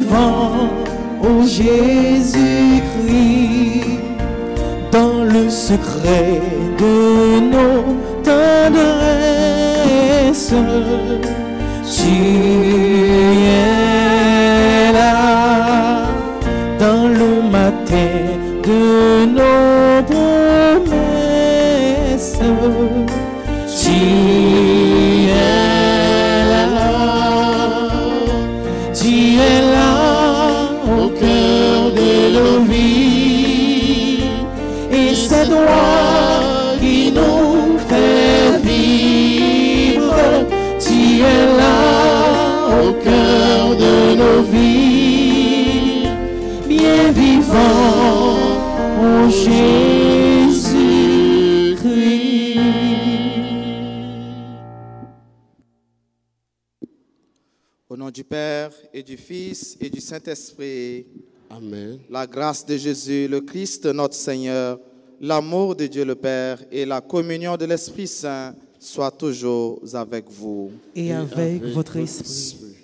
vivant, ô Jésus-Christ, dans le secret de nos tendresses, tu es là, dans le matin de nos promesses, tu es là au cœur de nos vies, et c'est toi qui nous fais vivre. Tu es là au cœur de nos vies, bien vivant, ô Jésus-Christ. Au nom du Père et du Fils et du Saint-Esprit, Amen. la grâce de Jésus, le Christ notre Seigneur, l'amour de Dieu le Père et la communion de l'Esprit Saint soient toujours avec vous. Et avec votre esprit.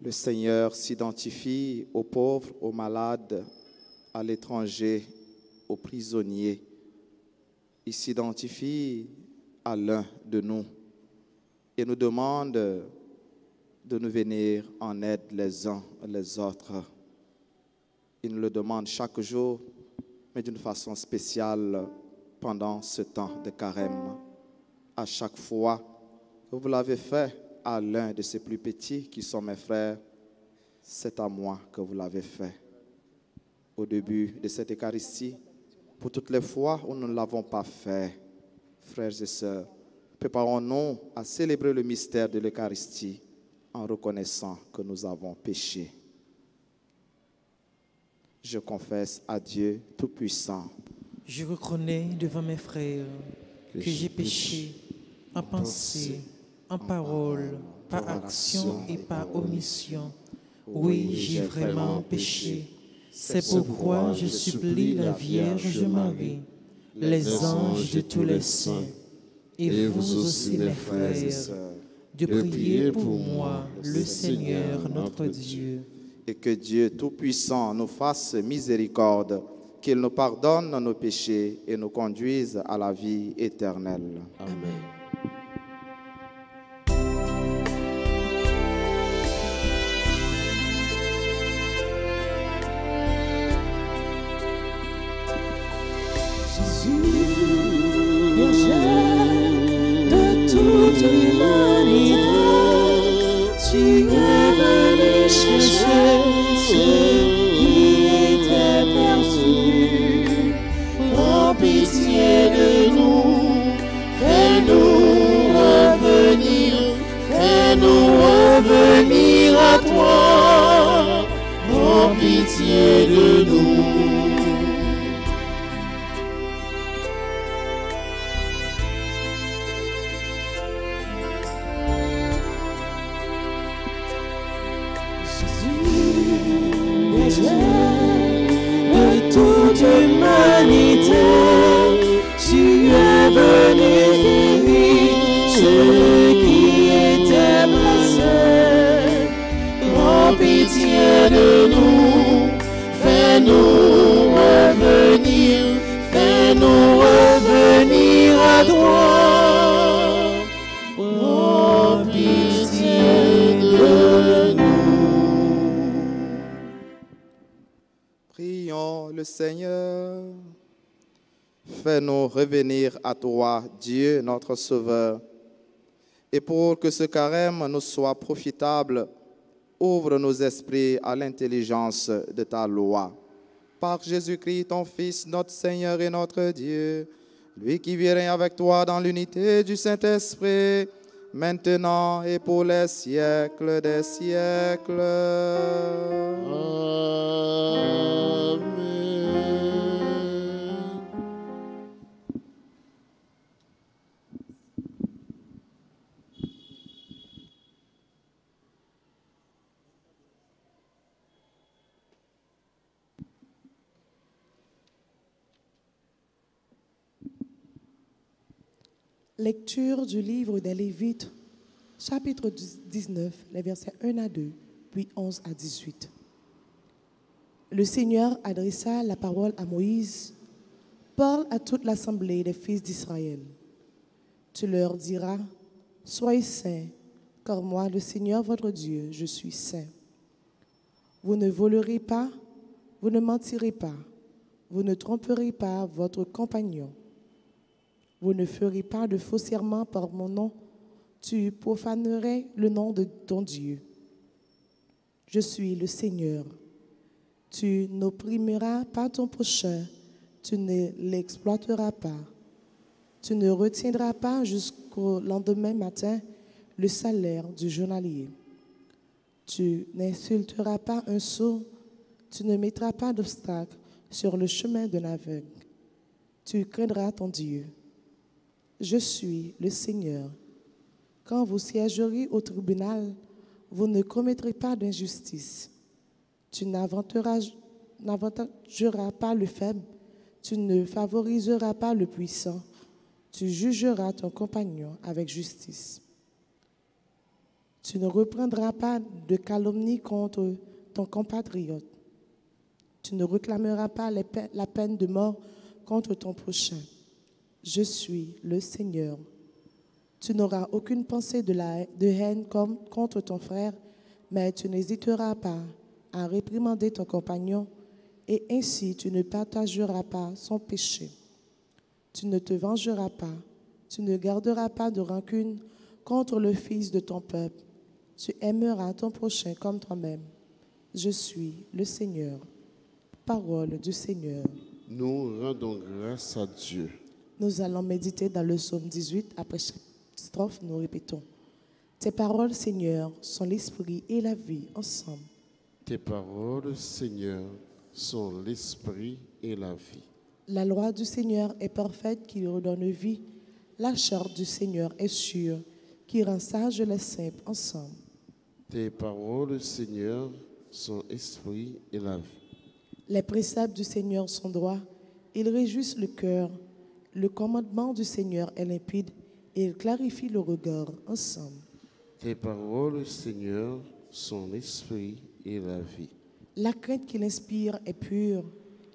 Le Seigneur s'identifie aux pauvres, aux malades, à l'étranger, aux prisonniers. Il s'identifie à l'un de nous et nous demande de nous venir en aide les uns les autres. Il nous le demande chaque jour, mais d'une façon spéciale pendant ce temps de carême. À chaque fois que vous l'avez fait à l'un de ces plus petits qui sont mes frères, c'est à moi que vous l'avez fait. Au début de cette Eucharistie, pour toutes les fois où nous ne l'avons pas fait, frères et sœurs, préparons-nous à célébrer le mystère de l'Eucharistie en reconnaissant que nous avons péché. Je confesse à Dieu Tout-Puissant. Je reconnais devant mes frères que j'ai péché en pensée, en parole, par action et par omission. Oui, j'ai vraiment péché. C'est pourquoi je supplie la Vierge Marie, les anges de tous les saints, et vous aussi mes frères, de prier pour moi, le Seigneur notre Dieu. Et que Dieu Tout-Puissant nous fasse miséricorde, qu'il nous pardonne nos péchés et nous conduise à la vie éternelle. Amen. De toute l'humanité, tu es venu chercher ceux qui étaient perdus. Prends pitié de nous, fais-nous revenir à toi. Prends pitié de nous. De toute humanité, tu es venu guérir ceux qui étaient blessés. Prends pitié de nous, fais-nous revenir à toi. Prends pitié de nous. Prions le Seigneur. Fais-nous revenir à toi, Dieu, notre Sauveur. Et pour que ce carême nous soit profitable, ouvre nos esprits à l'intelligence de ta loi. Par Jésus-Christ, ton Fils, notre Seigneur et notre Dieu, lui qui vit avec toi dans l'unité du Saint-Esprit, maintenant et pour les siècles des siècles. Amen. Lecture du livre des Lévites, chapitre 19, les versets 1 à 2. puis 11 à 18. Le Seigneur adressa la parole à Moïse. Parle à toute l'assemblée des fils d'Israël. Tu leur diras, soyez saints, car moi, le Seigneur votre Dieu, je suis saint. Vous ne volerez pas, vous ne mentirez pas, vous ne tromperez pas votre compagnon. Vous ne ferez pas de faux serments par mon nom, tu profanerais le nom de ton Dieu. Je suis le Seigneur. Tu n'opprimeras pas ton prochain, tu ne l'exploiteras pas. Tu ne retiendras pas jusqu'au lendemain matin le salaire du journalier. Tu n'insulteras pas un sourd, tu ne mettras pas d'obstacle sur le chemin d'un aveugle. Tu craindras ton Dieu. Je suis le Seigneur. Quand vous siégerez au tribunal, vous ne commettrez pas d'injustice. Tu n'avantageras pas le faible, tu ne favoriseras pas le puissant, tu jugeras ton compagnon avec justice. Tu ne reprendras pas de calomnie contre ton compatriote. Tu ne réclameras pas la peine de mort contre ton prochain. Je suis le Seigneur. Tu n'auras aucune pensée de haine contre ton frère, mais tu n'hésiteras pas à réprimander ton compagnon, et ainsi tu ne partageras pas son péché. Tu ne te vengeras pas, tu ne garderas pas de rancune contre le fils de ton peuple. Tu aimeras ton prochain comme toi-même. Je suis le Seigneur. Parole du Seigneur. Nous rendons grâce à Dieu. Nous allons méditer dans le psaume 18. Après chaque strophe, nous répétons. Tes paroles, Seigneur, sont l'esprit et la vie ensemble. Tes paroles, Seigneur, sont l'esprit et la vie. La loi du Seigneur est parfaite, qui redonne vie. La charte du Seigneur est sûre, qui rend sages les simples ensemble. Tes paroles, Seigneur, sont esprit et la vie. Les préceptes du Seigneur sont droits, ils réjouissent le cœur. Le commandement du Seigneur est limpide, et il clarifie le regard ensemble. Tes paroles, Seigneur, sont l'esprit et la vie. La crainte qu'il inspire est pure,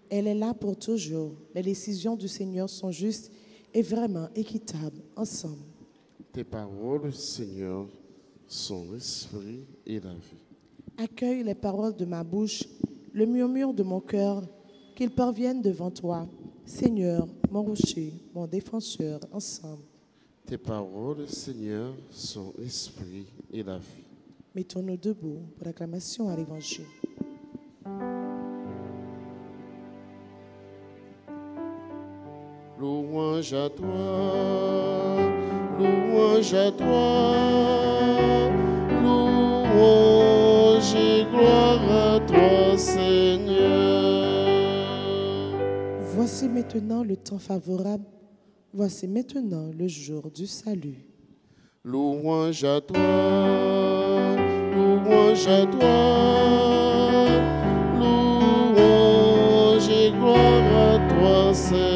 elle est là pour toujours. Les décisions du Seigneur sont justes et vraiment équitables ensemble. Tes paroles, Seigneur, sont l'esprit et la vie. Accueille les paroles de ma bouche, le murmure de mon cœur, qu'ils parviennent devant toi, Seigneur, mon rocher, mon défenseur, ensemble. Tes paroles, Seigneur, sont l'esprit et la vie. Mettons-nous debout pour l'acclamation à l'Évangile. Louange à toi, louange à toi, louange et gloire à toi, Seigneur. Voici maintenant le temps favorable, voici maintenant le jour du salut. Louange à toi, louange à toi, louange et gloire à toi, Seigneur.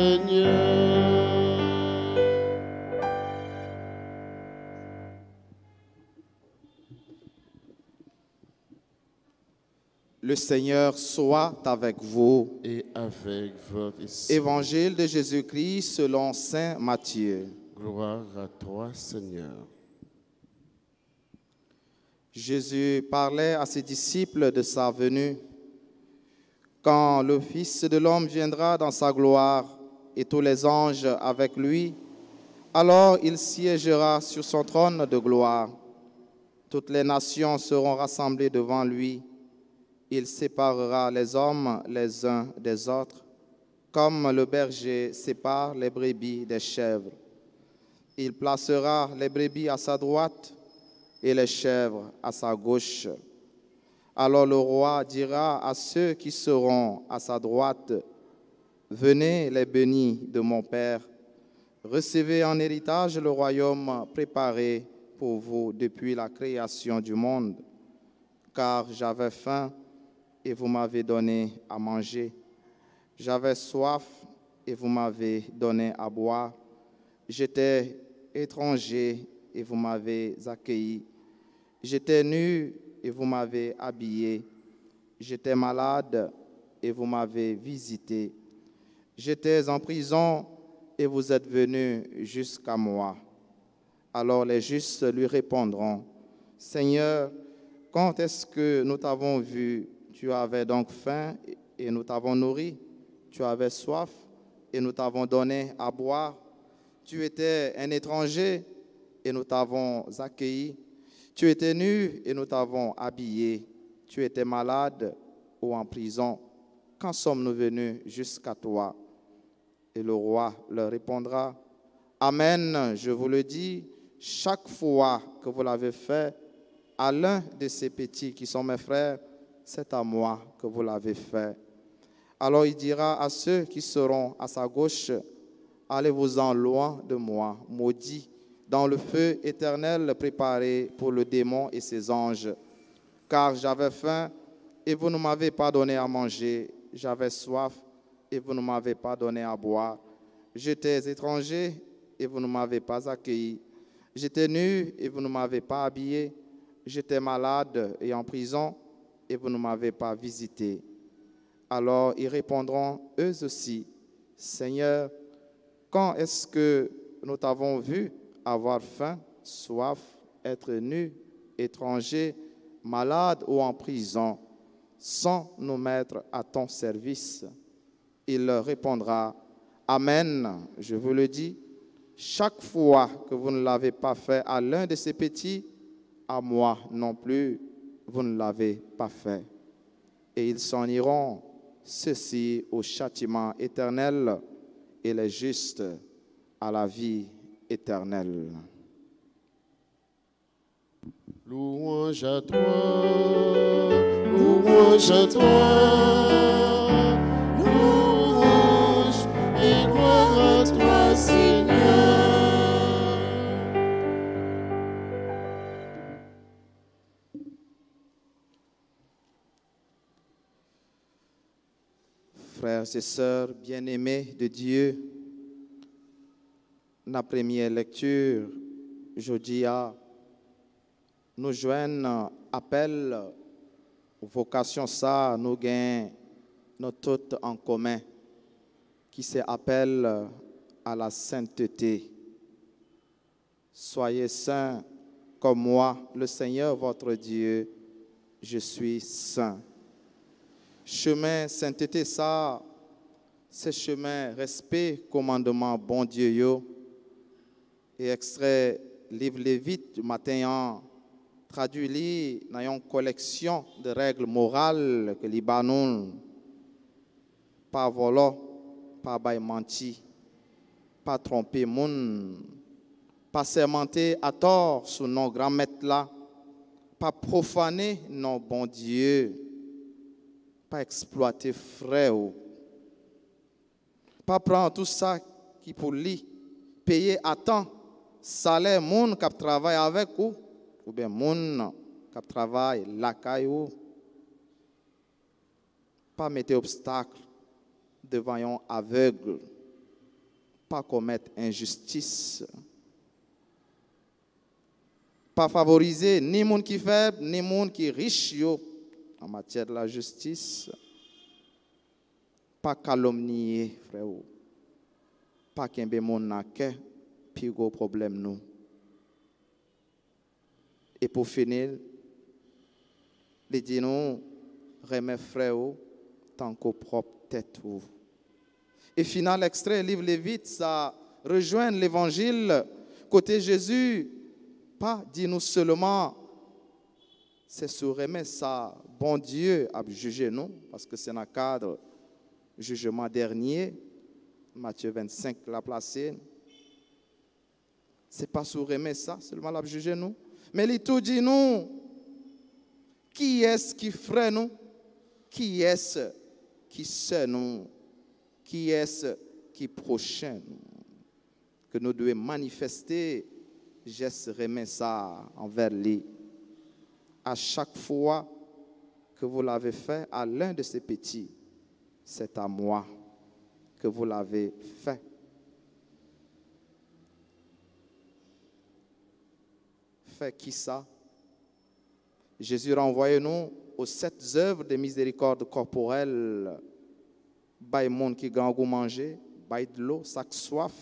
Le Seigneur soit avec vous. Et avec votre esprit. Évangile de Jésus-Christ selon saint Matthieu. Gloire à toi, Seigneur. Jésus parlait à ses disciples de sa venue. Quand le Fils de l'homme viendra dans sa gloire et tous les anges avec lui, alors il siégera sur son trône de gloire. Toutes les nations seront rassemblées devant lui. Il séparera les hommes les uns des autres, comme le berger sépare les brebis des chèvres. Il placera les brebis à sa droite et les chèvres à sa gauche. Alors le roi dira à ceux qui seront à sa droite, « Venez les bénis de mon Père, recevez en héritage le royaume préparé pour vous depuis la création du monde. Car j'avais faim et vous m'avez donné à manger. J'avais soif et vous m'avez donné à boire. J'étais étranger et vous m'avez accueilli. J'étais nu et vous m'avez habillé. J'étais malade et vous m'avez visité. J'étais en prison et vous êtes venus jusqu'à moi. Alors les justes lui répondront, Seigneur, quand est-ce que nous t'avons vu? Tu avais donc faim et nous t'avons nourri. Tu avais soif et nous t'avons donné à boire. Tu étais un étranger et nous t'avons accueilli. Tu étais nu et nous t'avons habillé. Tu étais malade ou en prison. Quand sommes-nous venus jusqu'à toi? Et le roi leur répondra, Amen, je vous le dis, chaque fois que vous l'avez fait à l'un de ces petits qui sont mes frères, c'est à moi que vous l'avez fait. Alors il dira à ceux qui seront à sa gauche, allez-vous-en loin de moi, maudits, dans le feu éternel préparé pour le démon et ses anges. Car j'avais faim et vous ne m'avez pas donné à manger, j'avais soif et vous ne m'avez pas donné à boire. J'étais étranger et vous ne m'avez pas accueilli. J'étais nu et vous ne m'avez pas habillé. J'étais malade et en prison et vous ne m'avez pas visité. Alors ils répondront eux aussi, Seigneur, quand est-ce que nous t'avons vu avoir faim, soif, être nu, étranger, malade ou en prison, sans nous mettre à ton service? Il leur répondra, Amen, je vous le dis, chaque fois que vous ne l'avez pas fait à l'un de ces petits, à moi non plus, vous ne l'avez pas fait. Et ils s'en iront, ceux-ci au châtiment éternel et les justes à la vie éternelle. Louange à toi, louange à toi, louange et gloire à toi, Seigneur. Frères et sœurs bien-aimés de Dieu, la première lecture, jeudi nous joignent appel, vocation ça, nous gagnons nous toutes en commun, qui s'appelle à la sainteté. Soyez saints comme moi, le Seigneur votre Dieu, je suis saint. Chemin sainteté ça, c'est chemin respect, commandement bon Dieu yo. Et extrait livre Lévite du matin traduit dans une collection de règles morales que les banon pas voler, pas bail menti, pas tromper moun, pas sermenter à tort sous nos grands maîtres là, pas profaner non bon Dieu, pas exploiter frère, pas prendre tout ça qui pour lui payer à temps salaire moun qui travaille avec ou bien moun qui travaille la caillou, pas mettre obstacle devant un aveugle, pas commettre injustice, pas favoriser ni moun qui faible ni moun qui riche yo en matière de la justice, pas calomnier frère, pas kembe moun na ke puis gros problème nous. Et pour finir, les dit nous remet frère tant qu'au propre tête ou. Et final extrait livre Lévite, ça rejoint l'évangile côté Jésus, pas dit nous seulement c'est sur remet ça bon Dieu a jugé nous parce que c'est dans le cadre jugement dernier Matthieu 25 l'a placé. C'est pas sur remet ça seulement l'a jugé nous, mais il tout dit nous qui est-ce qui ferait nous, qui est-ce qui sait nous, qui est-ce qui prochain nous, que nous devons manifester geste remet ça envers lui. À chaque fois que vous l'avez fait à l'un de ces petits, c'est à moi que vous l'avez fait. Fait qui ça? Jésus renvoie nous aux 7 œuvres de miséricorde corporelle. Bay monde qui grand goût manger, bay de l'eau, sac soif,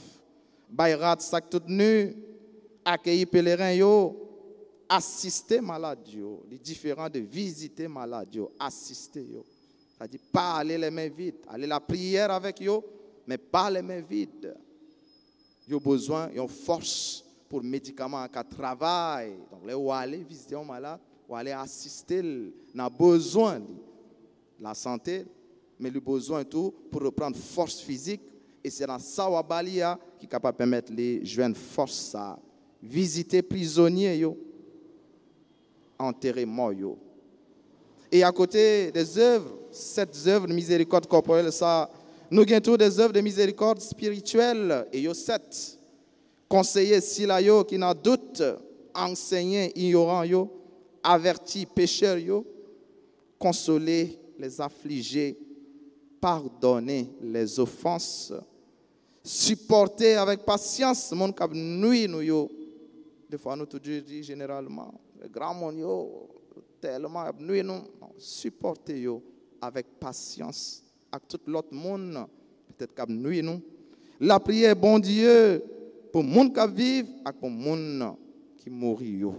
bay rat sac tout nu, accueillir pèlerin yo, assister malade yo, les différents de visiter malade yo, assister yo. C'est-à-dire pas aller les mains vides, aller la prière avec yo, mais pas les mains vides. Yo besoin, yo force pour médicaments à travail. Donc là où aller visiter un malade, ou aller assister, n'a besoin de la santé, mais le besoin tout pour reprendre force physique. Et c'est dans ça Wabalia qui est capable de permettre les jeunes force à visiter prisonniers yo, enterrer morts yo. Et à côté des œuvres, 7 œuvres de miséricorde corporelle, ça, nous avons tous des œuvres de miséricorde spirituelle. Et yo 7 conseiller si la yo qui n'a doute, enseigner ignorant yo, avertir pécheurs yo, consoler les affligés, pardonner les offenses, supporter avec patience mon cap nuit nous yo. Des fois nous tout dit généralement, le grand monde yo tellement nuit nous supporter yo avec patience avec tout l'autre monde peut-être cap nuit nous. La prière bon Dieu pour monde qui vivent et pour monde qui mourit yo.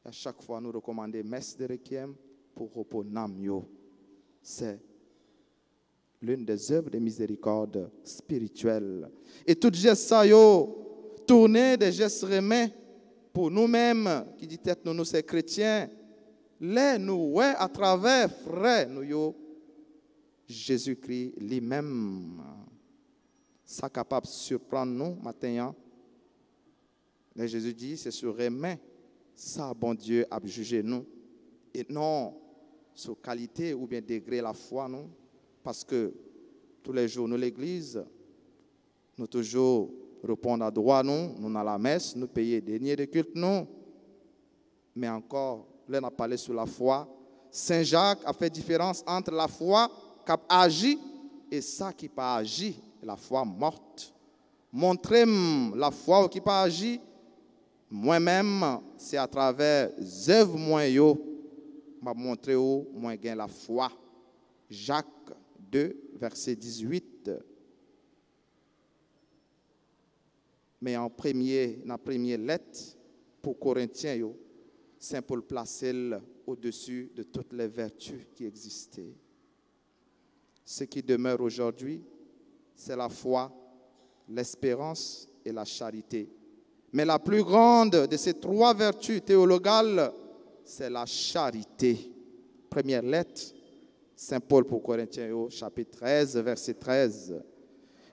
À chaque fois nous recommander messe de requiem pour repos nam yo. C'est l'une des œuvres de miséricorde spirituelle. Et tout geste ça yo, tourner des gestes remets pour nous-mêmes, qui dit tête nous c'est chrétiens, les nous ouais à travers frère nous yo, Jésus-Christ lui-même, ça capable de surprendre nous matin. Mais Jésus dit c'est sur remets ça bon Dieu a jugé nous et non sur qualité ou bien degré la foi nous. Parce que tous les jours, nous, l'église, nous toujours répondons à droit, nous dans la messe, nous payons des deniers de culte, nous. Mais encore, là, on a parlé sur la foi. Saint Jacques a fait différence entre la foi qui a agi et ça qui n'a pas agi, la foi morte. Montrez-moi la foi qui n'a pas agi, moi-même, c'est à travers les œuvres, moi, je vais montrer où moi, j'ai la foi. Jacques 2, verset 18. Mais en la première lettre pour Corinthiens, Saint Paul placait au-dessus de toutes les vertus qui existaient. Ce qui demeure aujourd'hui, c'est la foi, l'espérance et la charité. Mais la plus grande de ces 3 vertus théologales, c'est la charité. Première lettre, Saint Paul pour Corinthiens, chapitre 13, verset 13.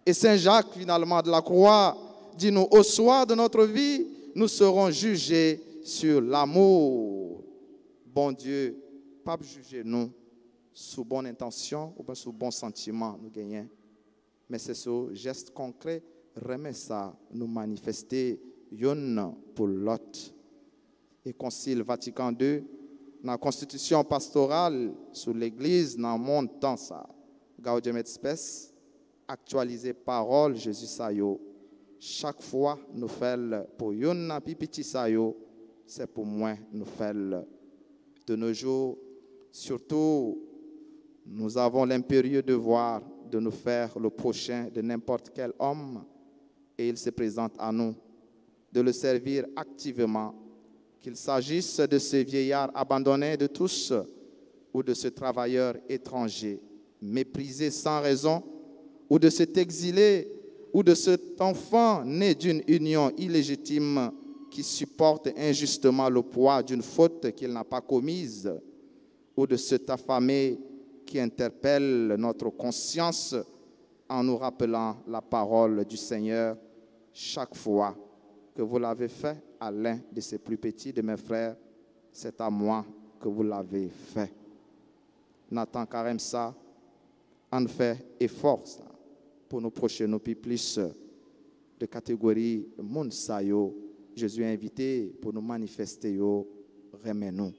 Et Saint Jacques, finalement, de la croix, dit nous, au soir de notre vie, nous serons jugés sur l'amour. Bon Dieu, pas juger nous sous bonne intention ou bien sous bon sentiment, nous gagnons. Mais c'est ce geste concret, remet ça, nous manifester yon pour l'autre. Et Concile Vatican II, dans la constitution pastorale sur l'Église, dans le monde temps ça, Gaudium et Spes, actualiser parole Jésus sayo. Chaque fois nous faisons pour yon pipiti sayo, c'est pour moi nous faisons. De nos jours, surtout, nous avons l'impérieux devoir de nous faire le prochain de n'importe quel homme, et il se présente à nous, de le servir activement. Qu'il s'agisse de ce vieillard abandonné de tous ou de ce travailleur étranger, méprisé sans raison, ou de cet exilé, ou de cet enfant né d'une union illégitime qui supporte injustement le poids d'une faute qu'il n'a pas commise, ou de cet affamé qui interpelle notre conscience en nous rappelant la parole du Seigneur chaque fois que vous l'avez fait à l'un de ces plus petits de mes frères, c'est à moi que vous l'avez fait. Nathan Karem ça, en fait effort pour nous prochainer nous plus de catégorie monde sayo. Jésus a invité pour nous manifester yo remet nous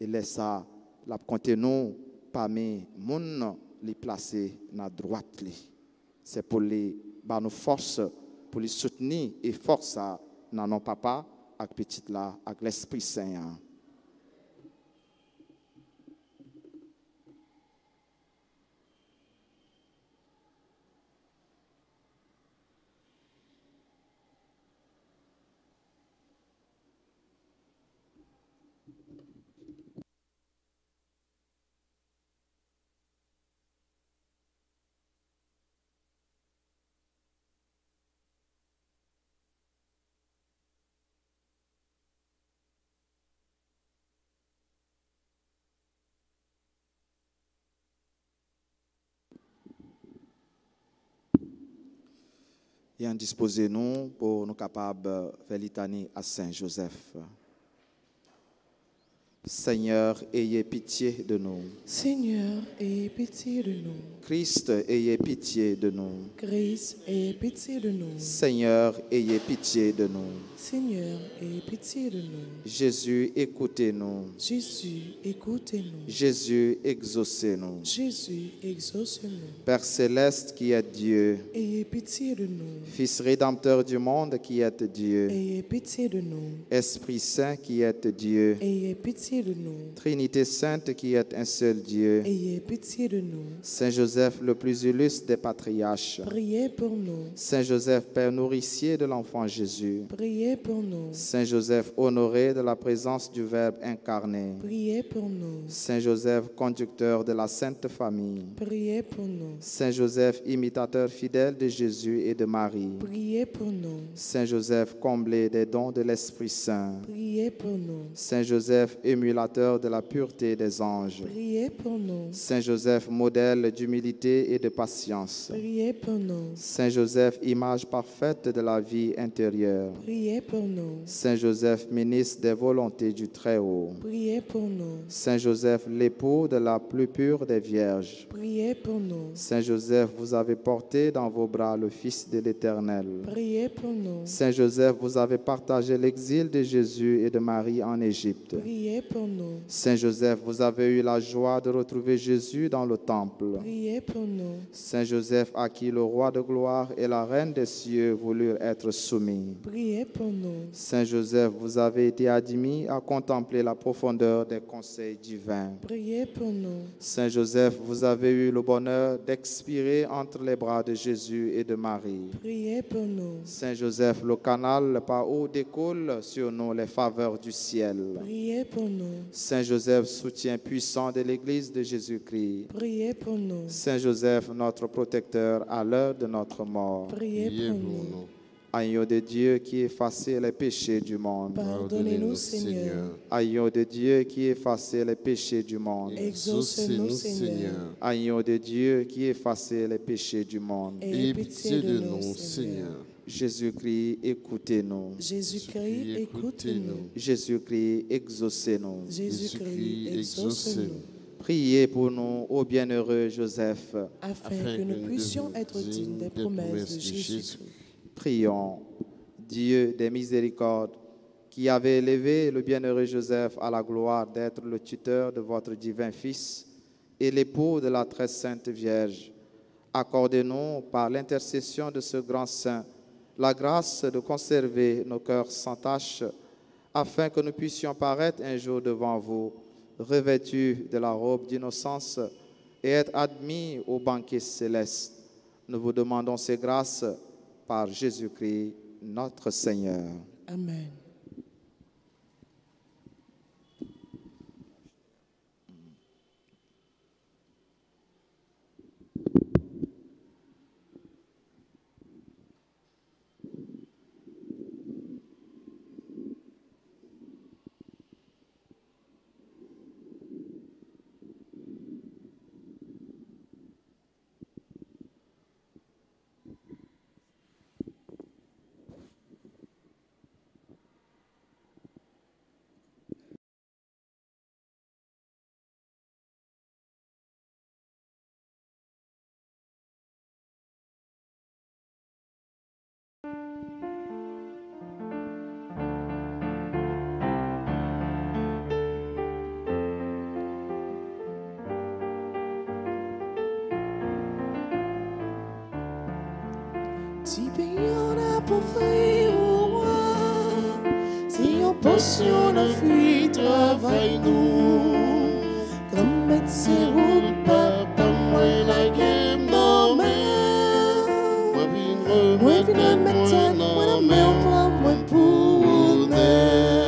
et laisse ça la compter nous parmi monde les placer na droite li. C'est pour les ba nous force pour les soutenir et force ça dans nos papa avec petite là avec l'Esprit Saint. Et indisposez-nous pour nous capables de faire litanie à Saint Joseph. Seigneur, ayez pitié de nous. Seigneur, ayez pitié de nous. Christ, ayez pitié de nous. Christ, ayez pitié de nous. Seigneur, ayez pitié de nous. Seigneur, ayez pitié de nous. Jésus, écoutez-nous. Jésus, écoutez-nous. Jésus, exaucez-nous. Jésus, exauce-nous. Père céleste qui êtes Dieu, Ayez pitié de nous. Fils rédempteur du monde qui êtes Dieu, Ayez pitié de nous. Esprit Saint qui êtes Dieu, Ayez pitié de nous. Trinité Sainte qui êtes un seul Dieu, Ayez pitié de nous. Saint Joseph le plus illustre des patriarches, Priez pour nous. Saint Joseph Père nourricier de l'enfant Jésus, Priez pour nous. Saint Joseph honoré de la présence du Verbe incarné, Priez pour nous. Saint Joseph conducteur de la Sainte Famille, Priez pour nous. Saint Joseph imitateur fidèle de Jésus et de Marie, Priez pour nous. Saint Joseph comblé des dons de l'Esprit Saint, Priez pour nous. Saint Joseph émulateur de la pureté des anges, Priez pour nous. Saint Joseph modèle d'humilité et de patience, Priez pour nous. Saint Joseph image parfaite de la vie intérieure, Priez pour nous. Saint Joseph ministre des volontés du Très-Haut, Priez pour nous. Saint Joseph l'époux de la plus pure des vierges, Priez pour nous. Saint Joseph, vous avez porté dans vos bras le Fils de l'Éternel. Priez pour nous. Saint Joseph, vous avez partagé l'exil de Jésus et de Marie en Égypte. Priez pour nous. Saint Joseph, vous avez eu la joie de retrouver Jésus dans le temple. Priez pour nous. Saint Joseph, à qui le roi de gloire et la reine des cieux voulurent être soumis. Priez pour nous. Saint Joseph, vous avez été admis à contempler la profondeur des conseils divins. Priez pour nous. Saint Joseph, vous avez eu le bonheur d'expirer entre les bras de Jésus et de Marie. Priez pour nous. Saint Joseph, le canal par où découlent sur nous les faveurs du ciel. Priez pour nous. Saint Joseph, soutien puissant de l'Église de Jésus-Christ. Priez pour nous. Saint Joseph, notre protecteur à l'heure de notre mort. Priez pour nous. Agneau de Dieu qui effacez les péchés du monde. Pardonnez-nous, Seigneur. Agneau de Dieu qui effacez les péchés du monde. Exaucez-nous, Seigneur. Agneau de Dieu qui effacez les péchés du monde. Ayez pitié de nous, Seigneur. Jésus-Christ, écoutez-nous. Jésus-Christ, écoutez-nous. Jésus-Christ, exaucez-nous. Jésus-Christ, exauce-nous. Priez pour nous, ô bienheureux Joseph. Afin que nous puissions être dignes des promesses de Jésus. Prions. Dieu des miséricordes, qui avez élevé le bienheureux Joseph à la gloire d'être le tuteur de votre divin Fils et l'époux de la très sainte Vierge, accordez-nous par l'intercession de ce grand saint la grâce de conserver nos cœurs sans tache, afin que nous puissions paraître un jour devant vous, revêtus de la robe d'innocence et être admis au banquet céleste. Nous vous demandons ces grâces par Jésus-Christ, notre Seigneur. Amen. Si on a pour frère au roi, si on potion la fuite, travaille-nous. Comme médecin ou papa, moi la game non mais. Moi viens médecin, moi la mère prend moi pour naître.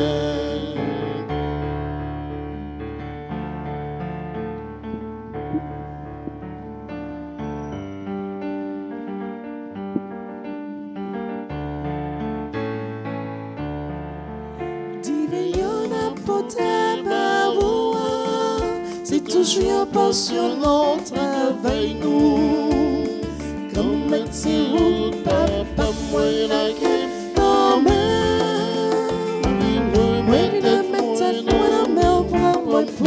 C'est toujours passionnant, travaille-nous. Comme si vous papa moi la gueule. Non mais moi de mettre moi la main pour moi pour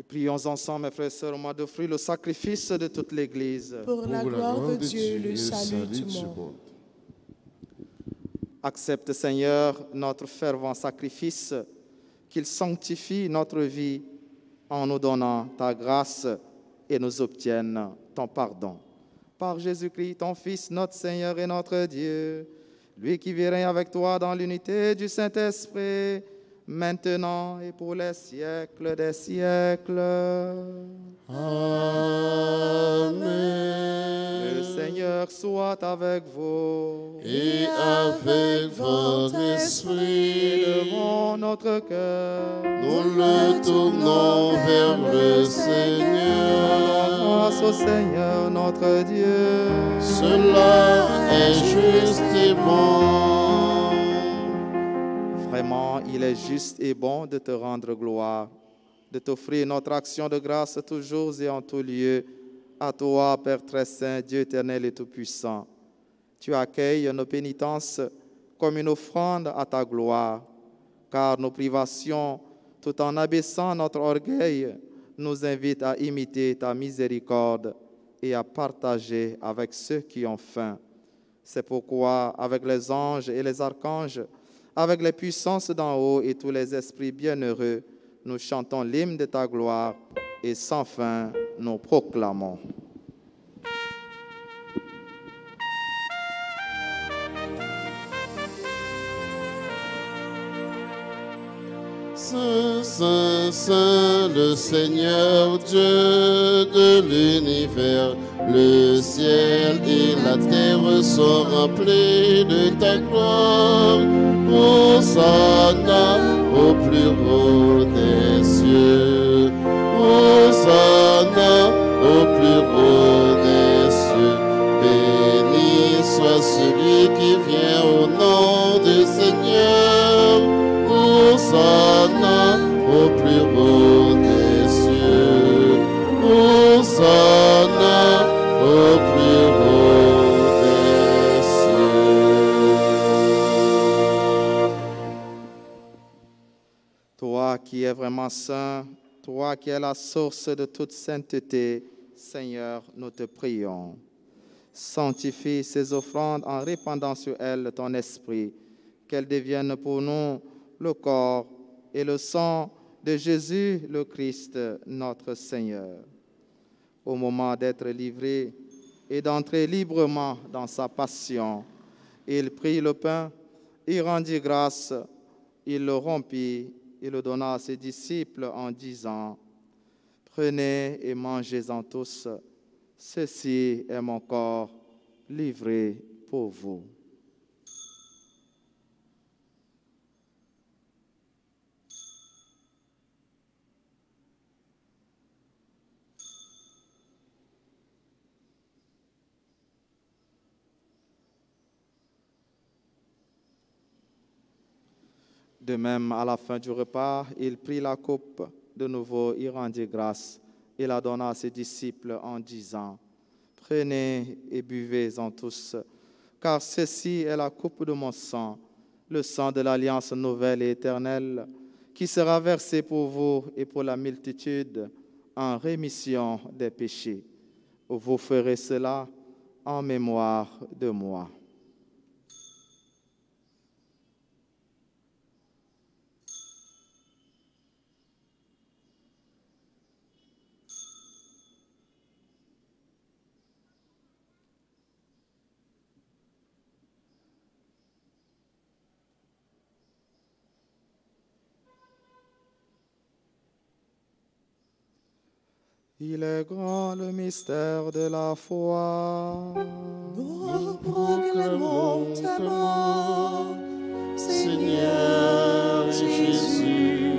Prions ensemble, mes frères et sœurs, au mois d'offrir le sacrifice de toute l'Église. Pour la gloire de Dieu, le salut du monde. Accepte, Seigneur, notre fervent sacrifice, qu'il sanctifie notre vie en nous donnant ta grâce et nous obtienne ton pardon. Par Jésus-Christ, ton Fils, notre Seigneur et notre Dieu, lui qui vit règne avec toi dans l'unité du Saint-Esprit, maintenant et pour les siècles des siècles. Amen. Le Seigneur soit avec vous. Et avec votre esprit, Élevons notre cœur. nous le tournons vers le Seigneur. Grâce au Seigneur notre Dieu. Cela est juste et bon. Vraiment, il est juste et bon de te rendre gloire, de t'offrir notre action de grâce toujours et en tout lieu, à toi, Père très saint, Dieu éternel et tout-puissant. Tu accueilles nos pénitences comme une offrande à ta gloire, car nos privations, tout en abaissant notre orgueil, nous invitent à imiter ta miséricorde et à partager avec ceux qui ont faim. C'est pourquoi, avec les anges et les archanges, avec les puissances d'en haut et tous les esprits bienheureux, nous chantons l'hymne de ta gloire et sans fin nous proclamons. Saint, Saint, Saint, le Seigneur Dieu de l'univers, le ciel et la terre sont remplis de ta gloire. Hosanna au plus haut des cieux. Hosanna au plus haut des cieux. Béni soit celui qui vient au nom du Seigneur. Hosanna au plus haut des cieux. Hosanna au plus haut des cieux. Toi qui es vraiment saint, toi qui es la source de toute sainteté, Seigneur, nous te prions. Sanctifie ces offrandes en répandant sur elles ton esprit, qu'elles deviennent pour nous le corps et le sang de Jésus le Christ, notre Seigneur. Au moment d'être livré et d'entrer librement dans sa passion, il prit le pain, il rendit grâce, il le rompit, il le donna à ses disciples en disant, « Prenez et mangez-en tous, ceci est mon corps livré pour vous. » De même, à la fin du repas, il prit la coupe, de nouveau il rendit grâce, et la donna à ses disciples en disant, « Prenez et buvez-en tous, car ceci est la coupe de mon sang, le sang de l'alliance nouvelle et éternelle, qui sera versé pour vous et pour la multitude en rémission des péchés. Vous ferez cela en mémoire de moi. » Il est grand le mystère de la foi. Nous proclamons ta mort, Seigneur Jésus.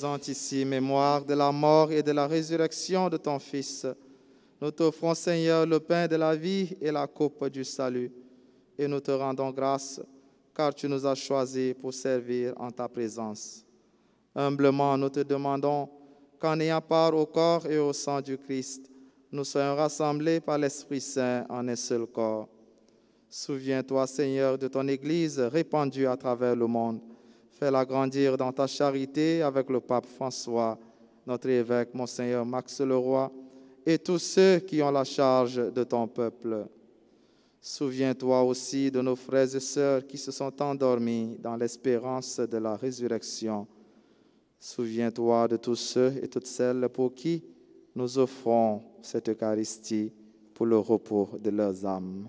faisant ici mémoire de la mort et de la résurrection de ton Fils, nous t'offrons, Seigneur, le pain de la vie et la coupe du salut, et nous te rendons grâce, car tu nous as choisis pour servir en ta présence. Humblement, nous te demandons qu'en ayant part au corps et au sang du Christ, nous soyons rassemblés par l'Esprit Saint en un seul corps. Souviens-toi, Seigneur, de ton Église répandue à travers le monde. Fais-la grandir dans ta charité avec le pape François, notre évêque, Monseigneur Max Leroy, et tous ceux qui ont la charge de ton peuple. Souviens-toi aussi de nos frères et sœurs qui se sont endormis dans l'espérance de la résurrection. Souviens-toi de tous ceux et toutes celles pour qui nous offrons cette Eucharistie pour le repos de leurs âmes.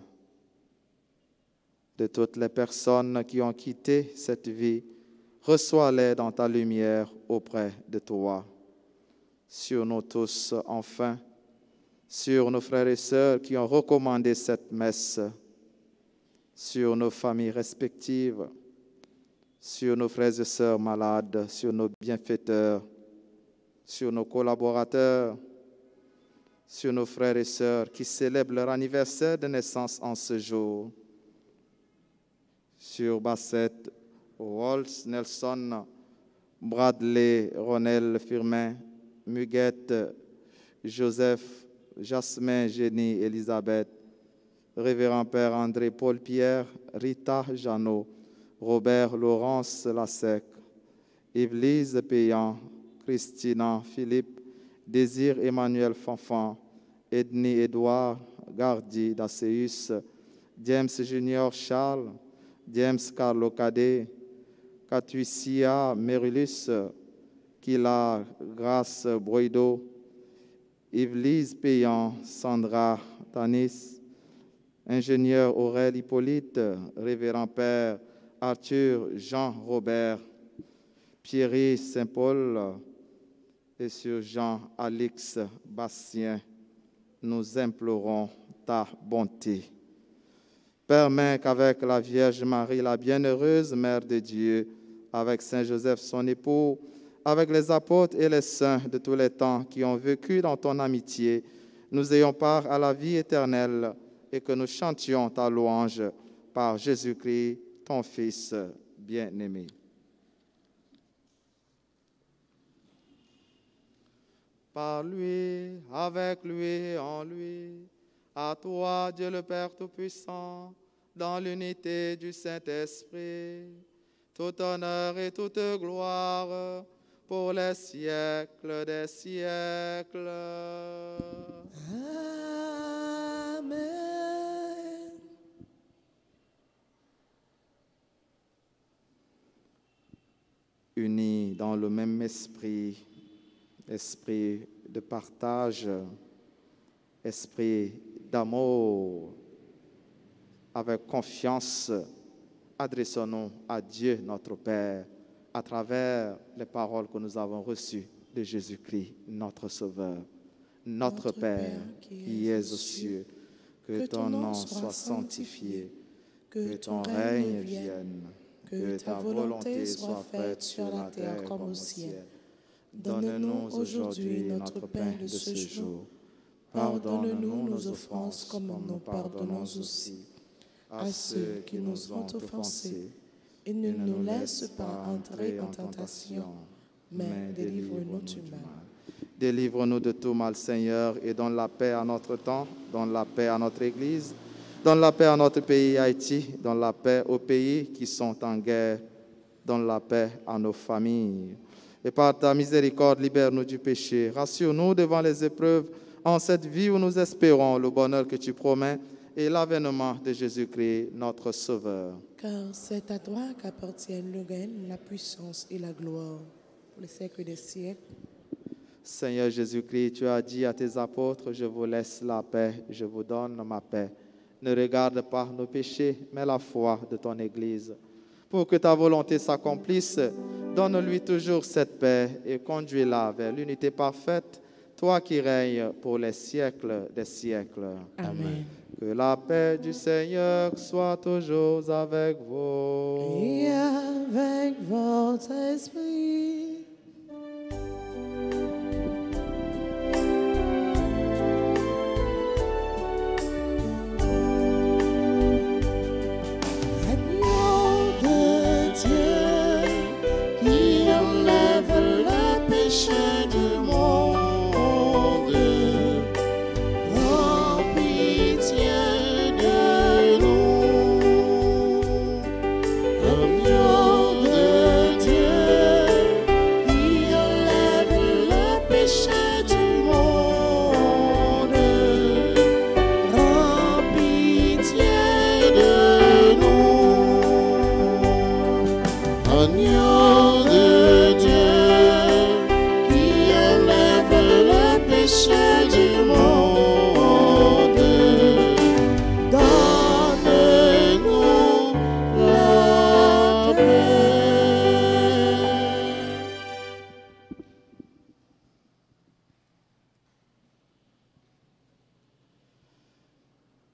De toutes les personnes qui ont quitté cette vie, reçois-les dans ta lumière auprès de toi. Sur nous tous, enfin, sur nos frères et sœurs qui ont recommandé cette messe, sur nos familles respectives, sur nos frères et sœurs malades, sur nos bienfaiteurs, sur nos collaborateurs, sur nos frères et sœurs qui célèbrent leur anniversaire de naissance en ce jour, sur Bassett, Waltz, Nelson, Bradley, Ronel, Firmin, Muguette, Joseph, Jasmin, Jenny, Elisabeth, Révérend Père André Paul-Pierre, Rita Jeannot, Robert Laurence Lassec, Yvelise Payan, Christina Philippe, Désir Emmanuel Fanfan, Edny Édouard, Gardi Daceus, James Junior Charles, James Carlo Cadet, Catuicia Merulus, Kila Grace Broido, Yvelise Payan, Sandra Tanis, Ingénieur Aurèle Hippolyte, Révérend Père Arthur Jean-Robert, Pierry Saint-Paul et sur Jean-Alix Bastien, nous implorons ta bonté. Permets qu'avec la Vierge Marie, la bienheureuse Mère de Dieu, avec Saint Joseph son époux, avec les apôtres et les saints de tous les temps qui ont vécu dans ton amitié, nous ayons part à la vie éternelle et que nous chantions ta louange par Jésus-Christ, ton Fils bien-aimé. Par lui, avec lui et en lui, à toi, Dieu le Père Tout-Puissant, dans l'unité du Saint-Esprit, tout honneur et toute gloire pour les siècles des siècles. Amen. Unis dans le même esprit, esprit de partage, esprit d'amour, avec confiance, adressons-nous à Dieu notre Père à travers les paroles que nous avons reçues de Jésus-Christ, notre Sauveur. Notre Père qui es aux cieux, que ton nom soit sanctifié, que ton règne vienne, que ta volonté soit faite sur la terre comme au ciel. Donne-nous aujourd'hui notre pain de ce jour. Pardonne-nous nos offenses comme nous pardonnons aussi à ceux qui nous ont offensés. Et ne nous laisse pas entrer en tentation, mais délivre-nous du mal. Délivre-nous de tout mal, Seigneur, et donne la paix à notre temps, donne la paix à notre Église, donne la paix à notre pays Haïti, donne la paix aux pays qui sont en guerre, donne la paix à nos familles. Et par ta miséricorde, libère-nous du péché. Rassure-nous devant les épreuves en cette vie où nous espérons le bonheur que tu promets et l'avènement de Jésus-Christ, notre Sauveur. Car c'est à toi qu'appartiennent le règne, la puissance et la gloire pour les siècles des siècles. Seigneur Jésus-Christ, tu as dit à tes apôtres, je vous laisse la paix, je vous donne ma paix. Ne regarde pas nos péchés, mais la foi de ton Église. Pour que ta volonté s'accomplisse, donne-lui toujours cette paix et conduis-la vers l'unité parfaite, toi qui règnes pour les siècles des siècles. Amen. Que la paix du Seigneur soit toujours avec vous. Et avec votre esprit.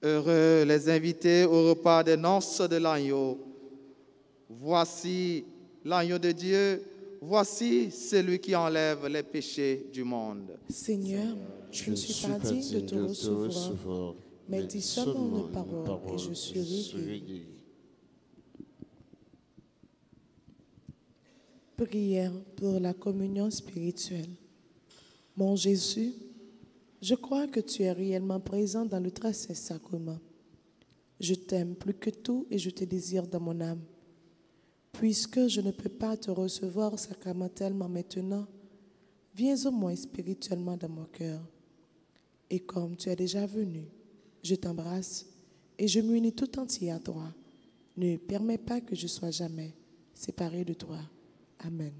Heureux les invités au repas des noces de l'agneau. Voici l'agneau de Dieu, voici celui qui enlève les péchés du monde. Seigneur, je ne suis pas digne de te recevoir, mais dis seulement une parole et je serai guéri. Prière pour la communion spirituelle. Mon Jésus, je crois que tu es réellement présent dans le très saint sacrement. Je t'aime plus que tout et je te désire dans mon âme. Puisque je ne peux pas te recevoir sacramentellement maintenant, viens au moins spirituellement dans mon cœur. Et comme tu es déjà venu, je t'embrasse et je m'unis tout entier à toi. Ne permets pas que je sois jamais séparé de toi. Amen.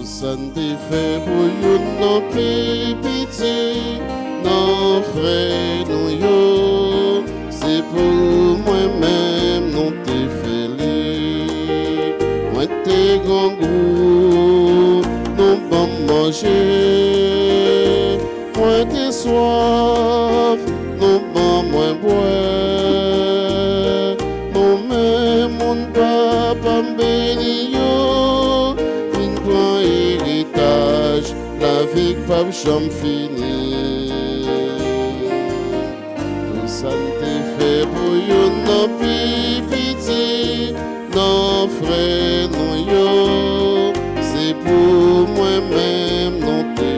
Santé fait pour yon non pitié, non frère non yo, c'est pour moi-même non te félé. Moi te grand goût, non bon manger, moi te soif, non bon moi boire, non même mon papa béni yo. La vie pas jamais fini. Tout ça te fait pour yon non pitié, non frère non yo, c'est pour moi-même non te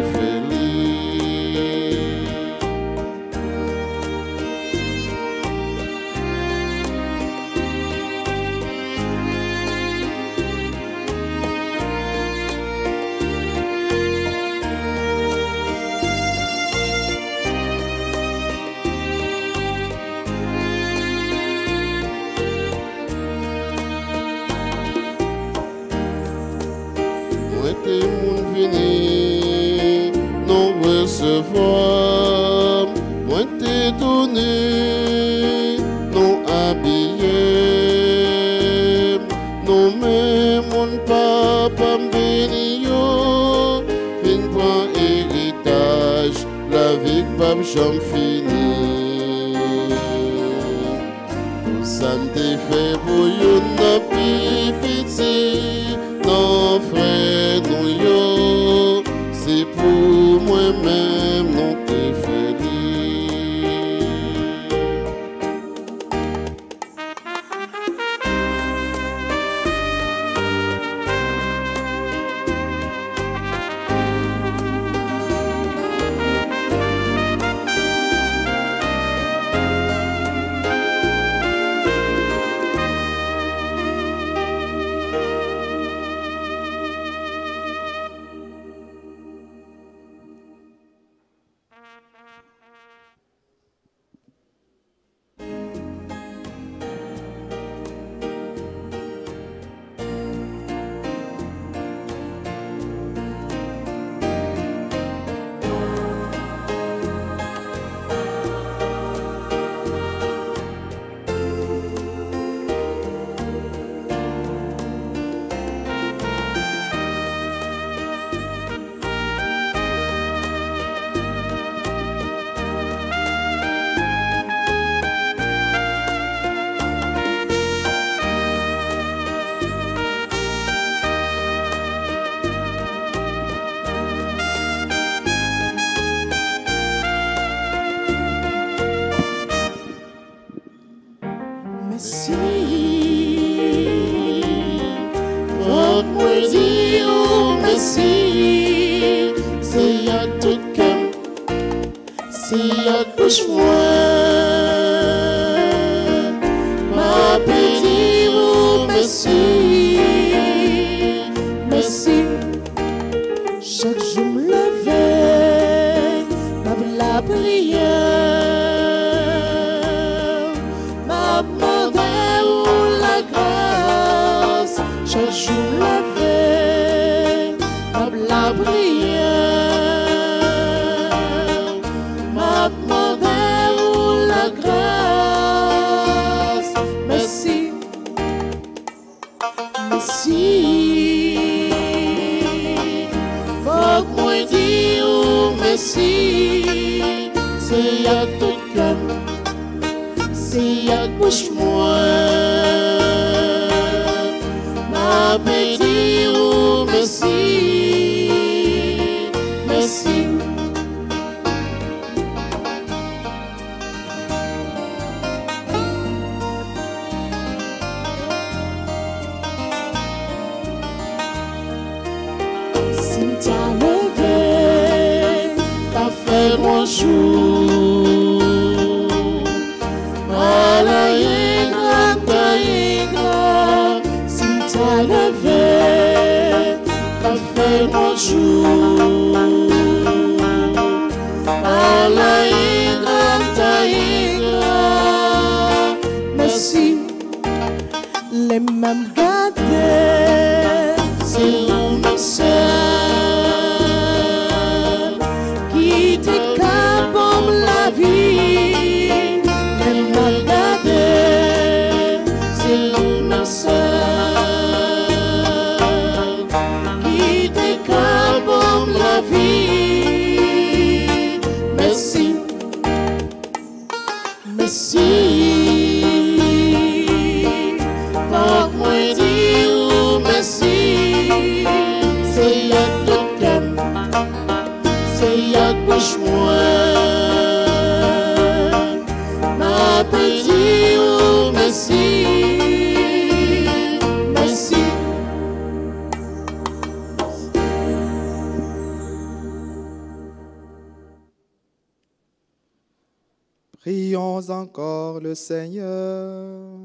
recevoir, moi t'ai donné, non habillé, non mais mon papa béni yo, fin point héritage, la vie pas jamais fini. Ça t'est fait pour yon n'a pitié, non frère non yo, c'est pour moi-même non te félé. merci, c'est à tout cœur, c'est à bouche moi. Ma béni, oh merci, merci. Chaque jour me lever, ma la prière, ma demandé ou la grâce. Chaque jour me lever, ma la prière, ma demandé ou la grâce. Merci, merci. Moi dis oh merci, c'est à tout cœur, c'est à bouche moi. Ma béni oh merci, merci. Bonjour, Alaïgra, Taïgra, si t'as levé, t'as fait bonjour, Alaïgra, Taïgra, merci, Les mêmes gardés, c'est une seule qui t'écapom la vie, les mêmes gardés, c'est une seule qui t'écapom la vie. Merci, merci. Moi dire merci, c'est à tout cœur, c'est à bouche moi. Ma petite oh merci, merci. Prions encore le Seigneur.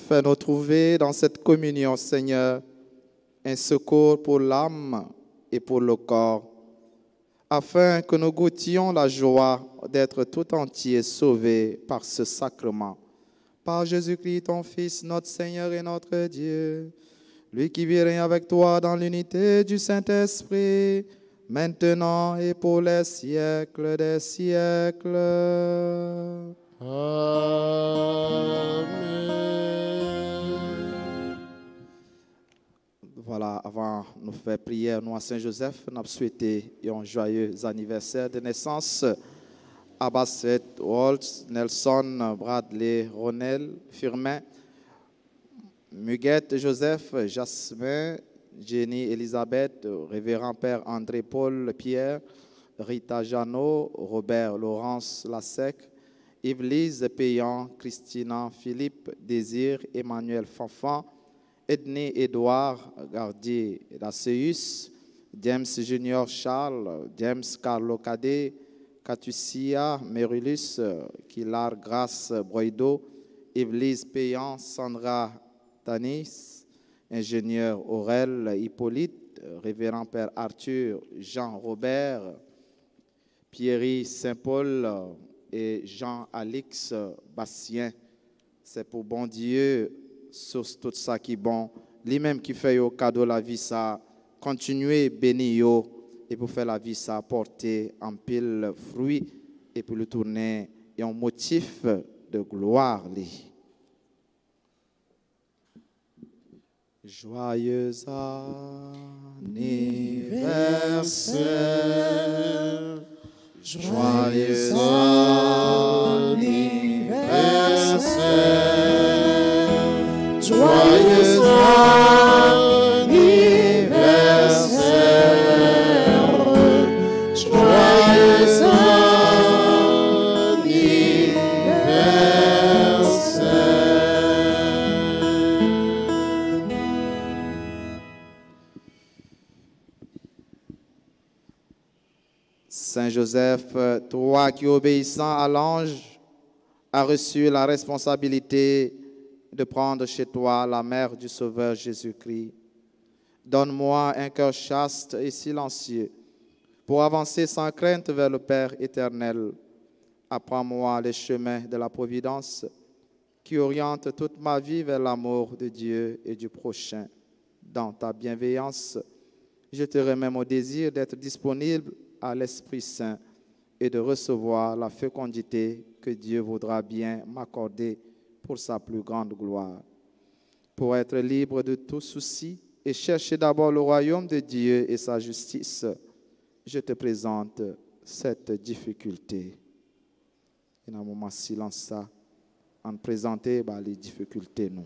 Fais-nous trouver dans cette communion, Seigneur, un secours pour l'âme et pour le corps, afin que nous goûtions la joie d'être tout entier sauvés par ce sacrement. Par Jésus-Christ, ton Fils, notre Seigneur et notre Dieu, lui qui vit règne avec toi dans l'unité du Saint-Esprit, maintenant et pour les siècles des siècles. Amen. Voilà, avant de nous faire prière, nous à Saint-Joseph, nous avons souhaité un joyeux anniversaire de naissance à Bassett, Waltz, Nelson, Bradley, Ronel, Firmin, Muguette, Joseph, Jasmin, Jenny, Elisabeth, Révérend Père André Paul Pierre, Rita Jeannot, Robert Laurence Lassec, Yves-Lise Payan, Christina Philippe, Désir, Emmanuel Fanfan, Edney Édouard Gardier Laceus, James Junior Charles, James Carlo Cadet, Catucia Merulus, Kilar Grace Broido, Yves-Lise Payan, Sandra Tanis, Ingénieur Aurel Hippolyte, Révérend Père Arthur Jean-Robert, Pierry Saint-Paul et Jean-Alix Bastien. C'est pour bon Dieu, sur tout ça qui est bon, lui-même qui fait au cadeau la vie ça, continuer bénir et pour faire la vie ça porter en pile fruit et pour le tourner et un motif de gloire. Joyeux anniversaire, joyeux anniversaire, joyeux anniversaire, joyeux anniversaire. Saint Joseph, toi qui obéissant à l'ange, as reçu la responsabilité de prendre chez toi la mère du Sauveur Jésus-Christ, donne-moi un cœur chaste et silencieux pour avancer sans crainte vers le Père éternel. Apprends-moi les chemins de la providence qui orientent toute ma vie vers l'amour de Dieu et du prochain. Dans ta bienveillance, je te remets mon désir d'être disponible à l'Esprit Saint et de recevoir la fécondité que Dieu voudra bien m'accorder pour sa plus grande gloire. Pour être libre de tout souci et chercher d'abord le royaume de Dieu et sa justice, je te présente cette difficulté. Il y a un moment de silence, ça, en présenter les difficultés, nous.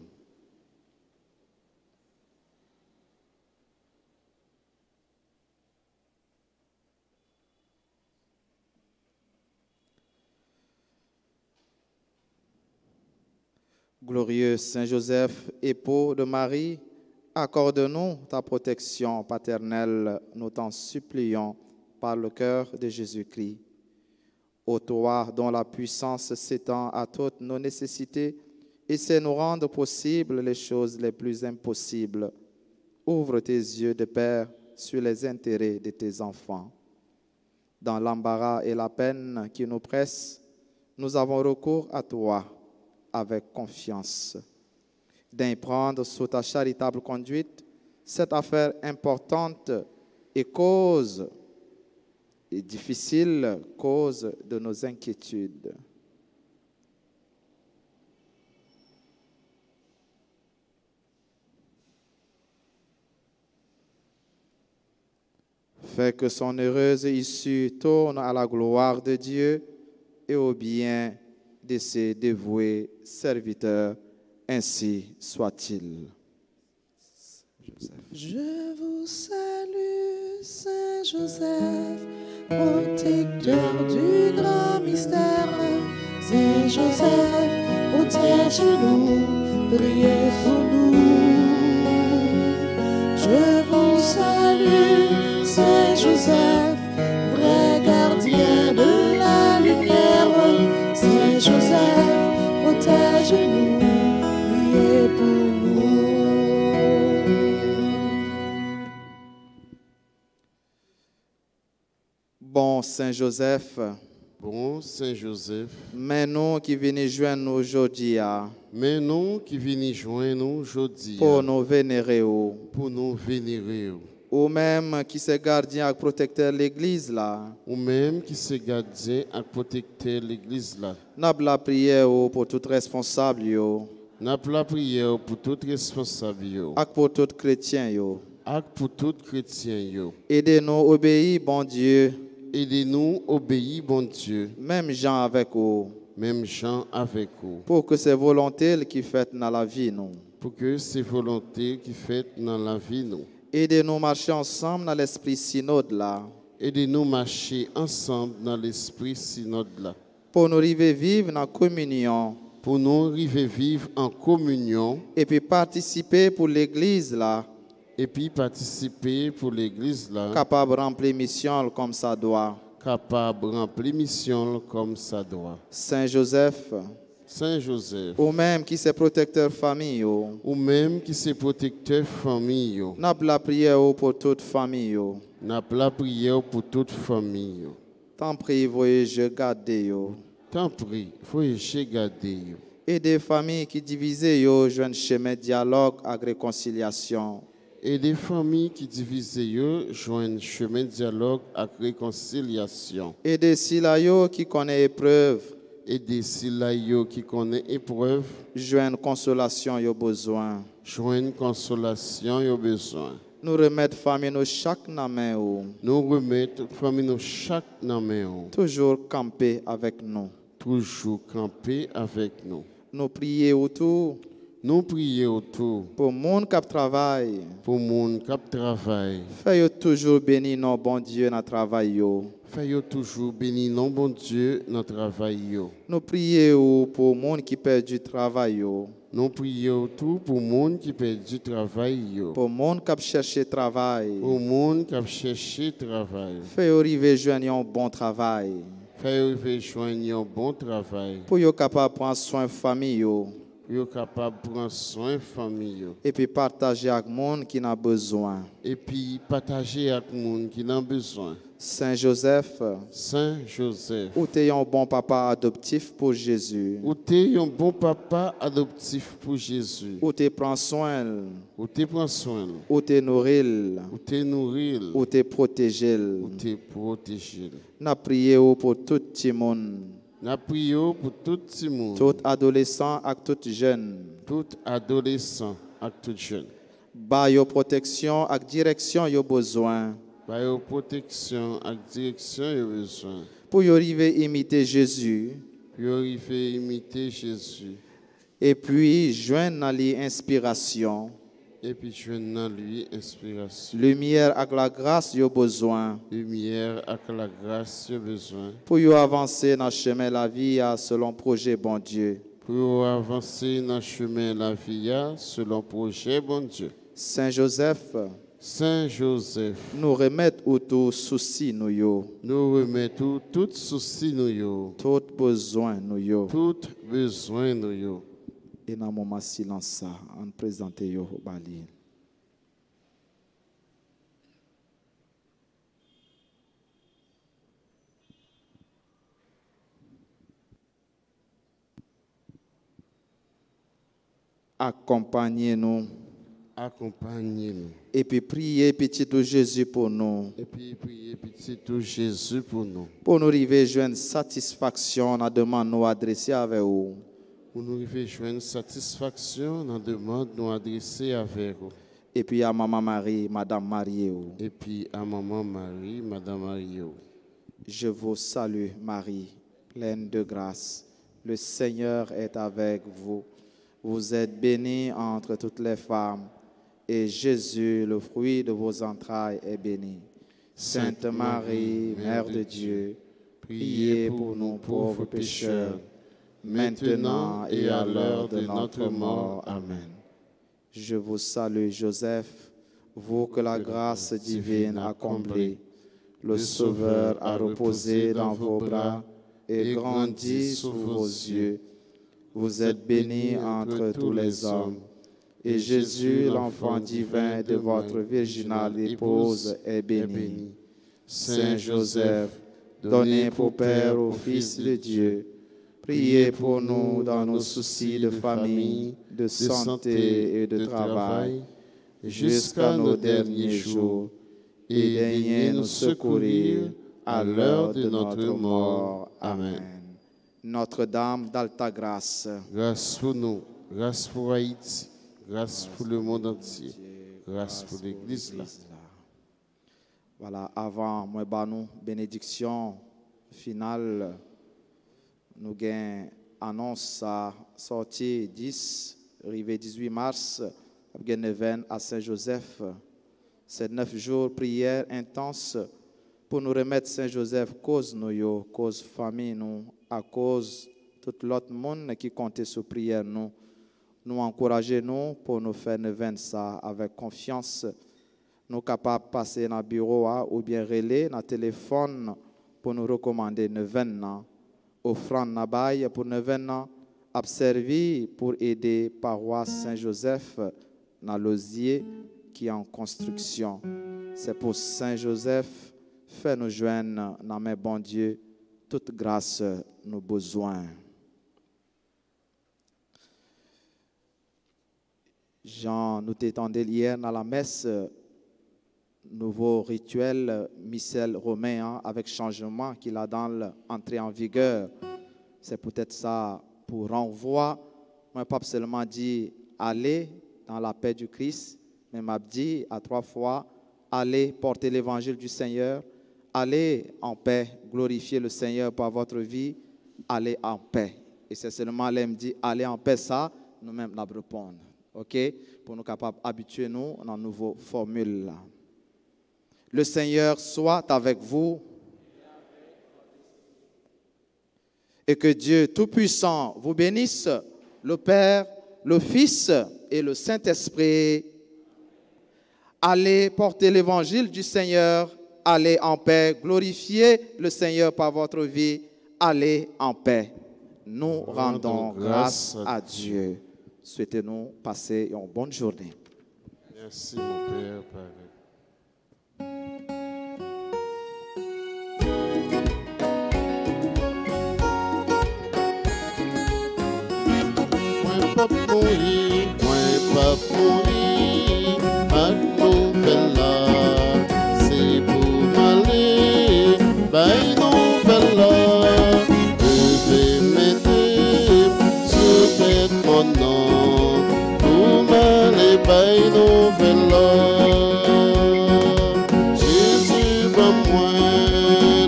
Glorieux Saint Joseph, époux de Marie, accorde-nous ta protection paternelle, nous t'en supplions par le cœur de Jésus-Christ. Ô toi dont la puissance s'étend à toutes nos nécessités et sait nous rendre possibles les choses les plus impossibles, ouvre tes yeux de Père sur les intérêts de tes enfants. Dans l'embarras et la peine qui nous pressent, nous avons recours à toi avec confiance. D'en prendre sous ta charitable conduite cette affaire importante et difficile cause de nos inquiétudes. Fais que son heureuse issue tourne à la gloire de Dieu et au bien de ses dévoués serviteurs, ainsi soit-il. Je vous salue, Saint Joseph, protecteur du grand mystère. Saint Joseph, protège-nous, priez pour nous. Je vous salue, Saint Joseph, vrai gardien de la lumière. Saint Joseph, protège-nous, priez pour nous. Bon Saint Joseph, mais nous qui venons joindre nous aujourd'hui, pour nous vénérer, ou même qui se gardien et protecteur de l'église là, n'a pas la prière pour tout responsable yo, et pour tout chrétien yo. Aidez-nous obéir, bon Dieu. Aidez-nous obéir, bon Dieu. Même gens avec vous. Pour que c'est volonté qui fait dans la vie nous. Aidez-nous marcher ensemble dans l'esprit synode là. Pour nous arriver vivre dans la communion. Et puis participer pour l'église là. Capable de remplir mission comme ça doit. Saint Joseph. Ou même qui c'est protecteur famille. N'a pas la prière pour toute famille. Tant prie, voyez-je garder. Et des familles qui divisées, joignent chemin dialogue et réconciliation. Et des familles qui divisent, joignent chemin dialogue et réconciliation. Et des silayos qui connaissent épreuve. Joignent consolation et besoin. Nous remettre famille nous chaque main. Toujours camper avec nous. Nous prier autour. Nous prions autour pour monde qui travaille. pour monde qui travaille. Fais toujours béni non bon Dieu dans travail yo. Fais toujours béni non bon Dieu dans le travail. Nous prions pour monde qui perd du travail yo. Nous prions tout pour monde qui perd du travail. Pour monde qui cherche travail. Pour monde qui cherche travail. Fais arriver joindre un bon travail. Fais joindre un bon travail. Pour yo capable prendre soin famille yo. Pour être capable de prendre soin de la famille. Et puis partager avec monde qui n'a besoin. Et puis partager avec les gens qui ont besoin. Saint Joseph, Saint Joseph, ou t'es un bon papa adoptif pour Jésus. ou t'es un bon papa adoptif pour Jésus. Ou t'es prends soin, Ou t'es prends soin. ou t'es nourri, Ou t'es nourri. ou t'es protégé. Ou t'es protégé. N'a prié pour tout le monde, Nous prions pour tout le monde. tout adolescent et tout jeune. Tout adolescent et tout jeune. Ba yo protection et direction yo besoin. Par la protection et direction, il y a besoin. Pour y arriver à imiter Jésus. Pour arriver à imiter Jésus. Et puis joindre l'inspiration. Et puis joindre dans lui inspiration. Lumière avec la grâce yo besoin. Lumière avec la grâce, il y a besoin. Pour y avancer dans le chemin de la vie selon projet bon Dieu. Pour avancer dans le chemin de la vie selon projet bon Dieu. Saint Joseph, Saint Joseph, nous remettre tout souci nous yo. nous remettons tout souci nous yo. Tout besoin nous yo. Tout besoin nous yo. Et dans le moment silence ça, on présente yo au Bali. Accompagnez-nous. Accompagnez-nous. Et puis priez petit tout Jésus pour nous. Et puis priez petit tout Jésus pour nous. Pour nous arriver à joindre satisfaction dans la demande nous adresser avec vous. Pour nous arriver à joindre satisfaction dans la demande nous adresser avec vous. Et puis à Maman Marie, Madame Marie. Et puis à Maman Marie, Madame Marie. Je vous salue Marie, pleine de grâce. Le Seigneur est avec vous. Vous êtes bénie entre toutes les femmes. Et Jésus, le fruit de vos entrailles, est béni. Sainte Marie, Mère de Dieu, priez pour nous pauvres pécheurs, maintenant et à l'heure de notre mort. Amen. Je vous salue, Joseph, vous que la grâce divine a comblé. Le Sauveur a reposé dans vos bras et grandi sous vos yeux. Vous êtes bénie entre tous les hommes. Et Jésus, l'enfant divin de votre virginale épouse, est béni. Saint Joseph, donné pour Père au Fils de Dieu, priez pour nous dans nos soucis de famille, de santé et de travail, jusqu'à nos derniers jours, et daignez nous secourir à l'heure de notre mort. Amen. Notre-Dame d'Alta Grâce, grâce pour nous, grâce pour Haïti, grâce pour le monde entier, grâce pour l'Église là. Voilà, avant moi nous bénédiction finale, nous avons annonce à sortie 10, arrivé 18 mars, à Saint-Joseph. C'est 9 jours prière intense pour nous remettre Saint-Joseph cause nous, cause famille nous, à cause tout l'autre monde qui comptait sur prière nous encourager nous pour nous faire nevent ça avec confiance. Nous capables de passer dans le bureau ou bien relais dans le téléphone pour nous recommander nevent offrande na bail pour nevent observer pour aider paroisse Saint-Joseph dans l'osier qui est en construction. C'est pour Saint-Joseph fait nous joindre dans mes bon Dieu toute grâce nos besoins. Jean, nous t'étendons hier dans la messe, nouveau rituel missel romain avec changement qu'il a dans l'entrée en vigueur. C'est peut-être ça pour renvoi. Moi, pas seulement dit allez dans la paix du Christ, mais m'a dit à 3 fois allez porter l'évangile du Seigneur, allez en paix, glorifier le Seigneur par votre vie, allez en paix. Et c'est seulement là, me dit allez en paix ça. nous-mêmes nous répondre. OK? Pour nous capables d'habituer nous dans une nouvelle formule. Le Seigneur soit avec vous. Et que Dieu Tout-Puissant vous bénisse, le Père, le Fils et le Saint-Esprit. Allez porter l'évangile du Seigneur. Allez en paix. Glorifiez le Seigneur par votre vie. Allez en paix. Nous rendons grâce à Dieu. Souhaitez-nous passer une bonne journée. Merci, mon Père. Pas mourir, pas mourir, à nouvelle là, c'est pour m'aller, bah nouvelle là, je vais mettre sur tête mon nom, pour m'aller, bah nouvelle là, Jésus va moi,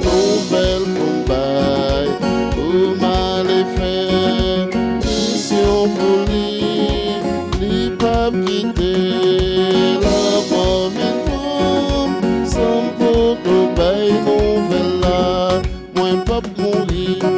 nouvelle combat, pour m'aller faire, mission pour quitter la mort, sans pour nous bailler nouvelle là, moi pas mourir.